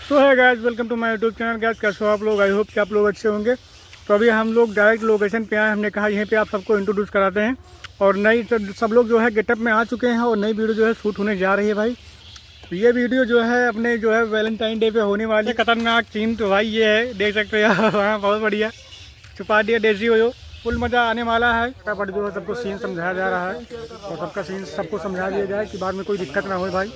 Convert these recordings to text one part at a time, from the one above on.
तो है guys, welcome to my YouTube channel. Guys कैसे हो आप लोग? आई होप कि आप लोग अच्छे होंगे। तो अभी हम लोग डायरेक्ट लोकेशन पे आए। हमने कहा यहीं पे आप सबको इंट्रोड्यूस कराते हैं। और नई सब लोग जो है गेटअप में आ चुके हैं और नई वीडियो जो है शूट होने जा रही है भाई। तो ये वीडियो जो है अपने जो है वैलेंटाइन डे पे होने वाली है। खतरनाक सीन तो भाई ये है, देख सकते हो आप। हाँ बहुत बढ़िया छुपा दिया देसी हो जो, फुल मज़ा आने वाला है। फटाफट जो है सबको सीन समझाया जा रहा है और सबका सीन सबको समझा दिया जाए कि बाद में कोई दिक्कत ना हो भाई।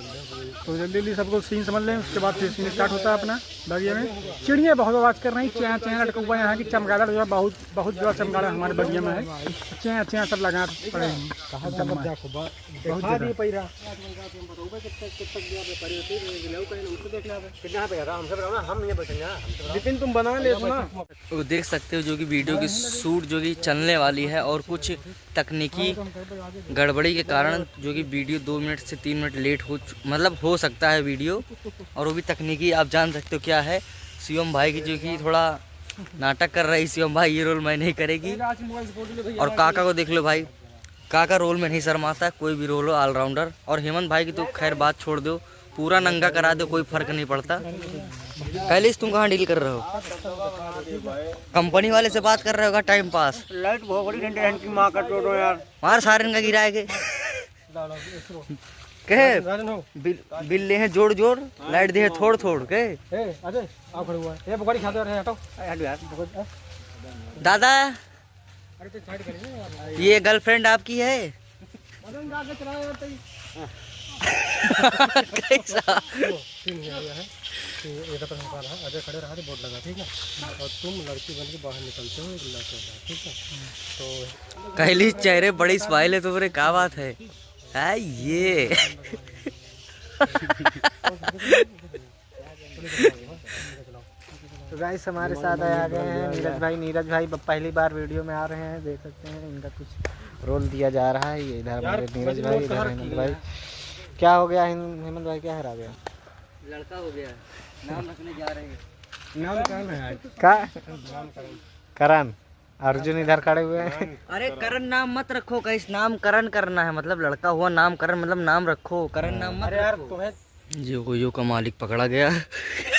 तो जल्दी जल्दी सबको सीन समझ लें, उसके बाद फिर सीन स्टार्ट होता है अपना बगिया में। चिड़िया बहुत आवाज़ कर रही, चैन चैन लटका हुआ यहाँ की। चमगादड़ जो है बहुत बहुत जो चमगादड़ हमारे बगिया में है। चैन चैन सब लगा पड़े हैं विपिन तुम बना ले अपना। वो देख सकते हो जो कि वीडियो की शूट जो कि चलने वाली है और कुछ तकनीकी गड़बड़ी के कारण जो कि वीडियो 2 मिनट से 3 मिनट लेट हो सकता है वीडियो। और वो भी तकनीकी आप जान सकते हो क्या है। शिवम भाई की जो कि थोड़ा नाटक कर रही, शिवम भाई ये रोल मैं नहीं करेगी। और काका को देख लो भाई, काका रोल में नहीं शर्माता है, कोई भी रोल हो ऑलराउंडर। और हेमंत भाई की तो खैर बात छोड़ दो, पूरा नंगा करा दो, कोई फर्क नहीं पड़ता। कैलिस तुम कहाँ डील कर रहे हो? कंपनी वाले से बात कर रहे होगा टाइम पास। लाइट बहुत बड़ी घंटे की माँ का टोटो यार मार सारे का गिराए के कहे बिल ले हैं जोड़ जोड़, लाइट दे थोड़ थोड़ के। दादा ये गर्लफ्रेंड आपकी है? कैसा अजय खड़े रहा बोर्ड लगा, ठीक है। और तुम लड़की बन के बाहर निकलते हो, ठीक है। तो कैली चेहरे बड़ी स्माइल है तुम्हारे, क्या बात है ये? तो गाइस हमारे साथ आ गए हैं नीरज भाई पहली बार वीडियो में आ रहे हैं। देख सकते हैं इनका कुछ रोल दिया जा रहा है। ये इधर हमारे नीरज भाई, इधर हेमंत भाई। क्या हो गया हेमंत भाई, क्या हरा गया? लड़का हो गया, नाम रखने जा रहे हैं। नाम कौन है? क्या करण? अर्जुन इधर खड़े हुए हैं। अरे करण नाम मत रखो, कैसे नाम करण करना है, मतलब लड़का हुआ नाम करण, मतलब नाम रखो, करण नाम मत रखो। जो का मालिक पकड़ा गया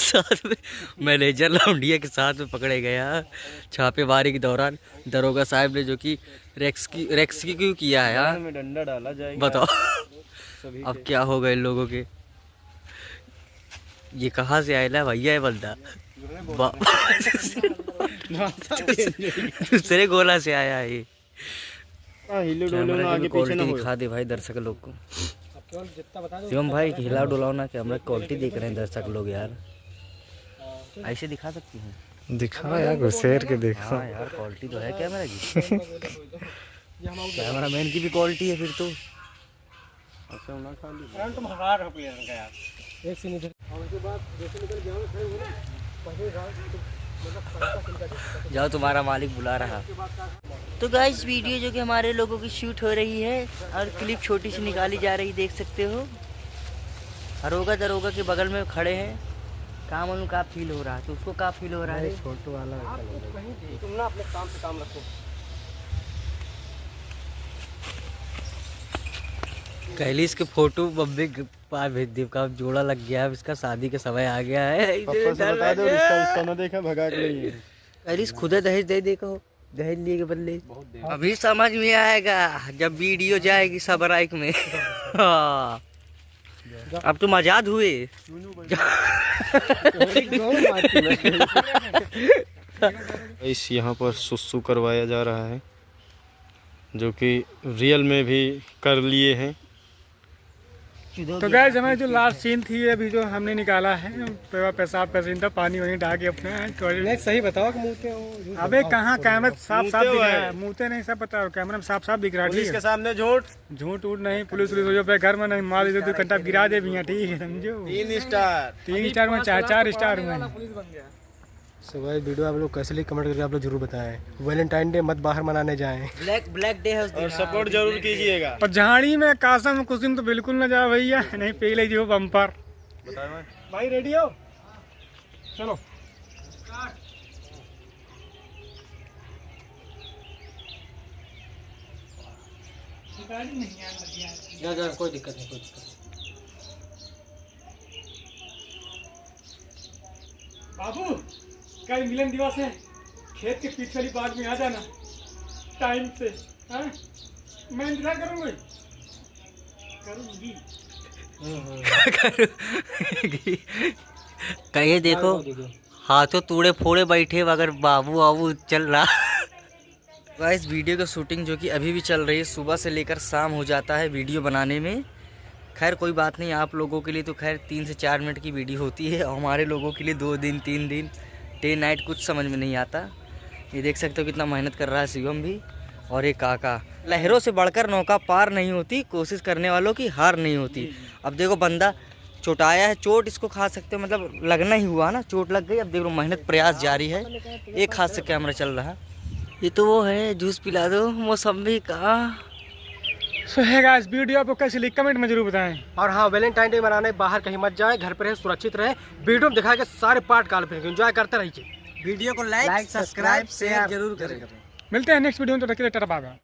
साथ में मैनेजर लौंडिया के साथ में पकड़े गया छापेमारी के दौरान। दरोगा साहब ने जो कि रेस्क्यू किया है यार, में डंडा डाला जाएगा। बताओ अब क्या होगा इन लोगों के। ये कहाँ से आया भैया है बंदा? दूसरे गोला से आया है ये। कैमरा की क्वालिटी दिखा दे भाई दर्शक लोग को। शिवम भाई हिला डुलाओ ना, कैमरा क्वालिटी देख रहे हैं दर्शक लोग यार। ऐसे दिखा सकती हैं? दिखाओ यार, घुसेर के देखो। हाँ यार क्वालिटी तो है कैमरा की। कैमरा मैन की भी क्वालिटी है फिर तो। तुम हरा रहे हो प्लेयर का यार। एक सीन इधर और उसके बाद जैसे निकल गया खड़े हो ना, पहले जाओ तुम्हारा मालिक बुला रहा। तो गाइस वीडियो जो कि हमारे लोगों की शूट हो रही है और क्लिप छोटी सी निकाली जा रही, देख सकते हो। दरोगा के बगल में खड़े हैं। काम उनका फील हो रहा है, तो उसको क्या फील हो रहा है? फोटो वाला तुम ना अपने काम से काम रखो। कैलिस के फोटो मम्मी के पास भेज दे, का जोड़ा लग गया है, इसका शादी का समय आ गया है। ना देखा भगा के नहीं। कैलिस खुद दहेज दे देखो, दहेज लिए के बदले। अभी समझ में आएगा जब वीडियो जाएगी सबराइक में। हाँ अब तुम आजाद हुए। इस यहाँ पर सुसु करवाया जा रहा है, जो कि रियल में भी कर लिए हैं। तो गाइस हमारी जो लास्ट सीन थी अभी जो हमने निकाला है, पेशाब का सीन था, पानी वहीं डाल के अपने टॉयलेट। सही बताओ कि मुँहते हो? अबे कहाँ, कैमरा साफ साफ दिख रहा है, मुँहते नहीं सब बताओ, कैमरा में साफ साफ दिख रहा है। पुलिस के सामने झूठ उठ नहीं, पुलिस हो जाए घर में नहीं मार दे, 2 घंटा गिरा दे भी, ठीक है समझो। 3 स्टार में 4 स्टार में। सो भाई वीडियो आप लोग कैसे लिए कमेंट करके आप लोग जरूर बताएं। वैलेंटाइन डे मत बाहर मनाने जाएं। ब्लैक डे है और सपोर्ट जरूर कीजिएगा। और झाड़ी में कासम कुसुम तो बिल्कुल ना जाओ भैया, नहीं पी लीजिए वो बम्पर। भाई रेडी हो? चलो कोई दिक्कत नहीं, कोई दिक्कत बाबू कल मिलन दिवस है, खेत के पीछे वाली बाग में आ जाना टाइम से। हाँ? मैं इंतजार करूंगी। कहिए देखो हाथों तूड़े फोड़े बैठे अगर बाबू आबू चल रहा। गाइस वीडियो का शूटिंग जो कि अभी भी चल रही है, सुबह से लेकर शाम हो जाता है वीडियो बनाने में। खैर कोई बात नहीं, आप लोगों के लिए तो खैर 3 से 4 मिनट की वीडियो होती है और हमारे लोगों के लिए 2 दिन 3 दिन डे नाइट कुछ समझ में नहीं आता। ये देख सकते हो कितना मेहनत कर रहा है शिवम भी और एक काका। लहरों से बढ़कर नौका पार नहीं होती, कोशिश करने वालों की हार नहीं होती। अब देखो बंदा चोटाया है, चोट इसको खा सकते हो, मतलब लगना ही हुआ ना, चोट लग गई। अब देखो मेहनत प्रयास जारी है। एक हाथ से कैमरा चल रहा है। ये तो वो है, जूस पिला दो मौसम्बी का। सो है गाइस, वीडियो आपको कैसी लगी कमेंट में जरूर बताएं। और हाँ, वैलेंटाइन डे मनाने बाहर कहीं मत जाए, घर पर रहे, सुरक्षित रहे। वीडियो में दिखा के सारे पार्ट काल फिर एंजॉय करते रहिए। वीडियो को लाइक सब्सक्राइब शेयर जरूर करें। मिलते हैं नेक्स्ट वीडियो में, तो टाटा बाय बाय।